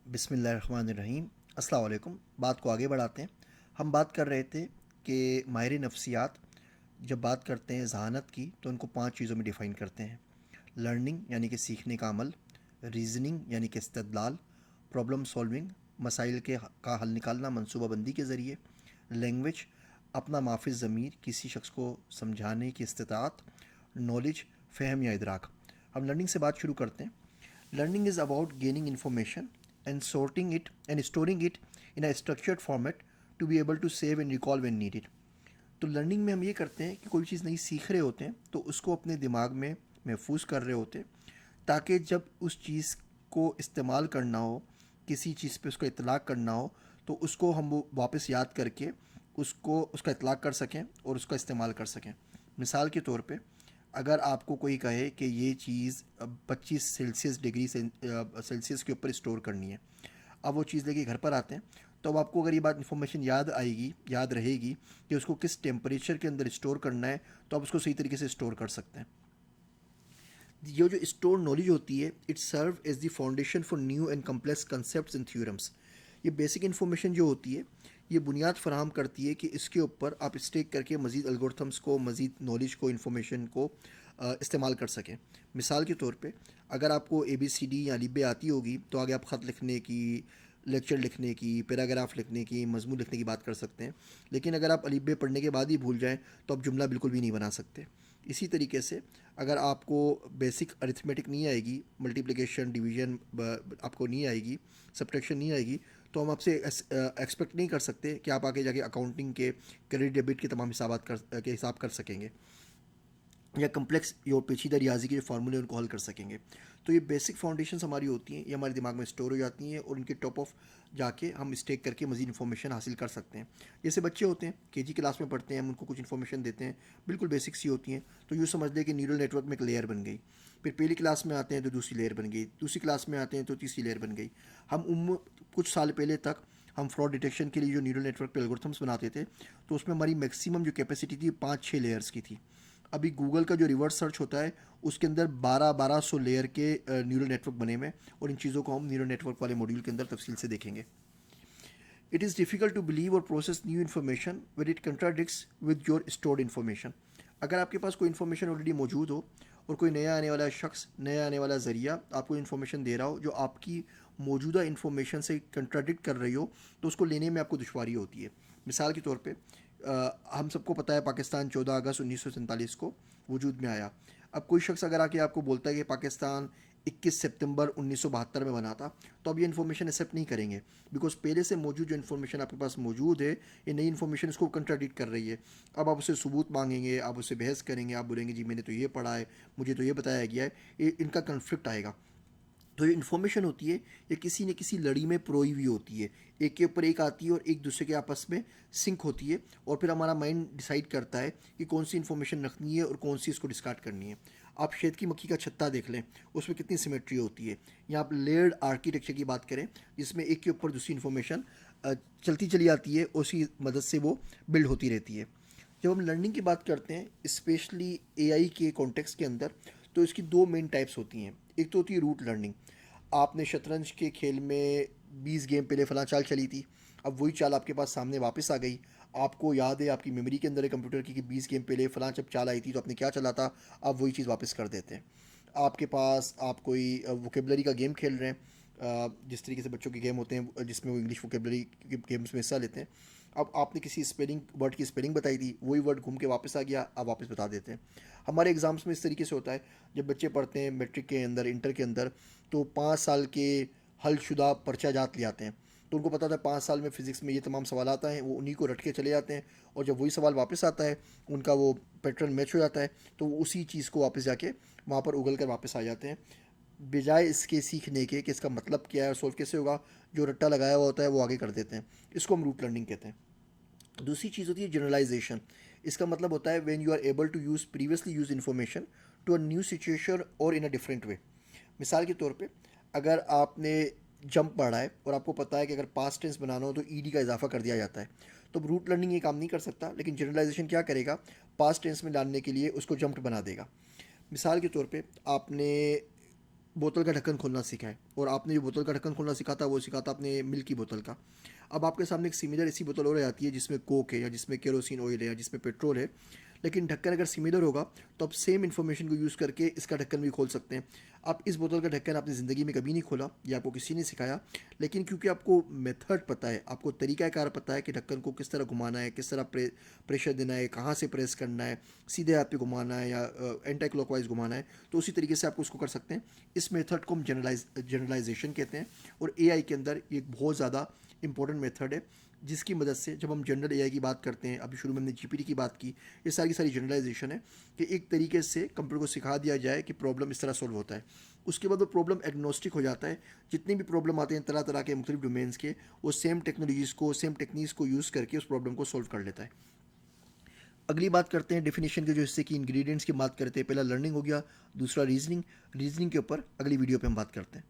बिस्मिल्लाहिर्रहमानिर्रहीम। अस्सलाम वालेकुम। बात को आगे बढ़ाते हैं। हम बात कर रहे थे कि माहिर नफ्सियात जब बात करते हैं ज़हानत की तो उनको 5 चीज़ों में डिफ़ाइन करते हैं। लर्निंग यानी कि सीखने का अमल, रीज़निंग यानी कि इस्तदलाल, प्रॉब्लम सॉल्विंग मसाइल का हल निकालना मनसूबाबंदी के ज़रिए, लैंग्वेज अपना माफिज ज़मीर किसी शख्स को समझाने की इस्तिताअत, नॉलेज फ़हम या इदराक। हम लर्निंग से बात शुरू करते हैं। Learning is about gaining information and sorting it and storing it in a structured format to be able to save and recall when needed. तो लर्निंग में हम ये करते हैं कि कोई चीज़ नई सीख रहे होते हैं तो उसको अपने दिमाग में महफूज कर रहे होते हैं ताकि जब उस चीज़ को इस्तेमाल करना हो, किसी चीज़ पे उसका इतलाक़ करना हो, तो उसको हम वो वापस याद करके उसका इतलाक़ कर सकें और उसका इस्तेमाल कर सकें। मिसाल के तौर पे अगर आपको कोई कहे कि ये चीज़ 25 सेल्सियस डिग्री सेल्सियस के ऊपर स्टोर करनी है, अब वो चीज़ लेके घर पर आते हैं, तो अब आपको अगर ये बात इन्फॉर्मेशन याद रहेगी कि उसको किस टेम्परेचर के अंदर स्टोर करना है, तो आप उसको सही तरीके से स्टोर कर सकते हैं। ये जो स्टोर नॉलेज होती है, it serve as the foundation for new and complex concept and theorems. ये बेसिक इन्फॉर्मेशन जो होती है, ये बुनियाद फराहम करती है कि इसके ऊपर आप स्टेक करके मज़ीद एल्गोरिथम्स को, मज़ीद नॉलेज को, इन्फॉर्मेशन को इस्तेमाल कर सकें। मिसाल के तौर पे अगर आपको ABCD या अलिफ बे आती होगी तो आगे आप ख़त लिखने की, लेक्चर लिखने की, पैराग्राफ लिखने की, मजमून लिखने की बात कर सकते हैं। लेकिन अगर आप अलिफ बे पढ़ने के बाद ही भूल जाएं तो आप जुमला बिल्कुल भी नहीं बना सकते। इसी तरीके से अगर आपको बेसिक अरिथमेटिक नहीं आएगी, मल्टीप्लिकेशन डिवीजन आपको नहीं आएगी, सब्ट्रैक्शन नहीं आएगी, तो हम आपसे एक्सपेक्ट नहीं कर सकते कि आप आगे जाके अकाउंटिंग के क्रेडिट डेबिट के तमाम हिसाब कर सकेंगे या कम्प्लेक्स या पेचीदा रियाजी के जो फार्मूले उनको हल कर सकेंगे। तो ये बेसिक फाउंडेशंस हमारी होती हैं, ये हमारे दिमाग में स्टोर हो जाती हैं और उनके टॉप ऑफ जाके हम स्टेक करके मज़ीद इन्फॉर्मेशन हासिल कर सकते हैं। जैसे बच्चे होते हैं KG क्लास में पढ़ते हैं, हम उनको कुछ इन्फॉर्मेशन देते हैं, बिल्कुल बेसिक सी होती हैं, तो यूँ समझ लें कि न्यूरल नेटवर्क में एक लेयर बन गई। फिर पहली क्लास में आते हैं तो दूसरी लेयर बन गई, दूसरी क्लास में आते हैं तो तीसरी लेयर बन गई। कुछ साल पहले तक हम फ्रॉड डिटेक्शन के लिए जो न्यूरल नेटवर्क पे एल्गोरिथम्स बनाते थे, तो उसमें हमारी मैक्सिमम जो कैपेसिटी थी 5-6 लेयर्स की थी। अभी गूगल का जो रिवर्स सर्च होता है उसके अंदर 1200 लेयर के न्यूरल नेटवर्क बने हुए हैं और इन चीज़ों को हम न्यूरल नेटवर्क वाले मॉड्यूल के अंदर तफसील से देखेंगे। It is difficult to believe और process new information with it contradicts with your stored information. अगर आपके पास कोई इन्फॉर्मेशन ऑलरेडी मौजूद हो और कोई नया आने वाला शख्स, नया आने वाला ज़रिया आपको इन्फॉर्मेशन दे रहा हो जो आपकी मौजूदा इन्फॉर्मेशन से कंट्राडिक्ट कर रही हो, तो उसको लेने में आपको दुश्वारी होती है। मिसाल के तौर पे हम सबको पता है पाकिस्तान 14 अगस्त 1947 को वजूद में आया। अब कोई शख्स अगर आके आपको बोलता है कि पाकिस्तान 21 सितंबर 1972 में बना था, तो अब ये इन्फॉर्मेशन एक्सेप्ट नहीं करेंगे, बिकॉज पहले से मौजूद जो इन्फॉर्मेशन आपके पास मौजूद है, ये नई इन्फॉर्मेशन इसको कंट्राडिक्ट कर रही है। अब आप उससे सबूत मांगेंगे, आप उससे बहस करेंगे, आप बोलेंगे जी मैंने तो ये पढ़ा है, मुझे तो ये बताया गया है, ये इनका कन्फ्लिक्ट आएगा। तो ये इन्फॉर्मेशन होती है ये किसी न किसी लड़ी में परोई हुई होती है, एक के ऊपर एक आती है और एक दूसरे के आपस में सिंक होती है, और फिर हमारा माइंड डिसाइड करता है कि कौन सी इन्फॉर्मेशन रखनी है और कौन सी इसको डिस्कार्ड करनी है। आप शहद की मक्खी का छत्ता देख लें, उसमें कितनी सिमेट्री होती है, या आप लेयर्ड आर्किटेक्चर की बात करें जिसमें एक के ऊपर दूसरी इन्फॉर्मेशन चलती चली आती है, उसी मदद से वो बिल्ड होती रहती है। जब हम लर्निंग की बात करते हैं स्पेशली AI के कॉन्टेक्स्ट के अंदर, तो इसकी 2 मेन टाइप्स होती हैं। एक तो होती है रूट लर्निंग। आपने शतरंज के खेल में 20 गेम पहले फ़लाँ चाल चली थी, अब वही चाल आपके पास सामने वापस आ गई, आपको याद है, आपकी मेमोरी के अंदर है कंप्यूटर की कि 20 गेम पहले फ़लाँ जब चाल आई थी तो आपने क्या चला था, आप वही चीज़ वापस कर देते हैं। आपके पास आप कोई वोकेबलरी का गेम खेल रहे हैं, जिस तरीके से बच्चों के गेम होते हैं जिसमें वो इंग्लिश वोकेबलरी के गेम्स में हिस्सा लेते हैं। अब आपने किसी स्पेलिंग वर्ड की स्पेलिंग बताई थी, वही वर्ड घूम के वापस आ गया, आप वापस बता देते हैं। हमारे एग्ज़ाम्स में इस तरीके से होता है, जब बच्चे पढ़ते हैं मैट्रिक के अंदर, इंटर के अंदर, तो 5 साल के हलशुदा पर्चा जात ले आते हैं, तो उनको पता था 5 साल में फ़िज़िक्स में ये तमाम सवाल आता हैं, वो उन्हीं को रट के चले जाते हैं, और जब वही सवाल वापस आता है उनका वो पैटर्न मैच हो जाता है, तो वो उसी चीज़ को वापस जाके वहाँ पर उगल कर वापस आ जाते हैं, बजाय इसके सीखने के कि इसका मतलब क्या है और सॉल्व कैसे होगा। जो रट्टा लगाया हुआ होता है वो आगे कर देते हैं। इसको हम रूट लर्निंग कहते हैं। दूसरी चीज़ होती है जनरलाइजेशन। इसका मतलब होता है when you are able to use previously use information to a new situation और इन अ डिफरेंट वे। मिसाल के तौर पे अगर आपने जंप पढ़ा है और आपको पता है कि अगर पास्ट टेंस बनाना हो तो ईडी का इजाफा कर दिया जाता है, तो रूट लर्निंग ये काम नहीं कर सकता, लेकिन जनरलाइजेशन क्या करेगा, पास्ट टेंस में डालने के लिए उसको जंप बना देगा। मिसाल के तौर पे आपने बोतल का ढक्कन खोलना सीखा है, और आपने जो बोतल का ढक्कन खोलना सीखा था वो सीखा था अपने मिल्क की बोतल का। अब आपके सामने एक सिमिलर ऐसी बोतल और आती है जिसमें कोक है, या जिसमें केरोसिन ऑयल है, या जिसमें पेट्रोल है, लेकिन ढक्कन अगर सिमिलर होगा तो आप सेम इन्फॉर्मेशन को यूज़ करके इसका ढक्कन भी खोल सकते हैं। आप इस बोतल का ढक्कन आपने ज़िंदगी में कभी नहीं खोला, या आपको किसी ने सिखाया, लेकिन क्योंकि आपको मेथड पता है, आपको तरीक़ाकार पता है कि ढक्कन को किस तरह घुमाना है, किस तरह प्रेशर देना है, कहाँ से प्रेस करना है, सीधे हाथ पे घुमाना है या एंटी क्लॉकवाइज घुमाना है, तो उसी तरीके से आप उसको कर सकते हैं। इस मेथड को हम जनरलाइजेशन कहते हैं, और एआई के अंदर ये एक बहुत ज़्यादा इंपॉर्टेंट मेथड है, जिसकी मदद से जब हम जनरल एआई की बात करते हैं, अभी शुरू में हमने जीपीटी की बात की, ये सारी सारी जनरलाइजेशन है कि एक तरीके से कंप्यूटर को सिखा दिया जाए कि प्रॉब्लम इस तरह सॉल्व होता है। उसके बाद वो प्रॉब्लम एग्नोस्टिक हो जाता है, जितनी भी प्रॉब्लम आते हैं तरह तरह के मुख्तलिफ डोमेन्स के, वो सेम टेक्नोलॉजीज़ को, सेम टेक्निक्स को यूज़ करके उस प्रॉब्लम को सॉल्व कर लेता है। अगली बात करते हैं डेफिनेशन के, जो इससे कि इंग्रेडिएंट्स की बात करते हैं। पहला लर्निंग हो गया, दूसरा रीजनिंग। रीजनिंग के ऊपर अगली वीडियो पे हम बात करते हैं।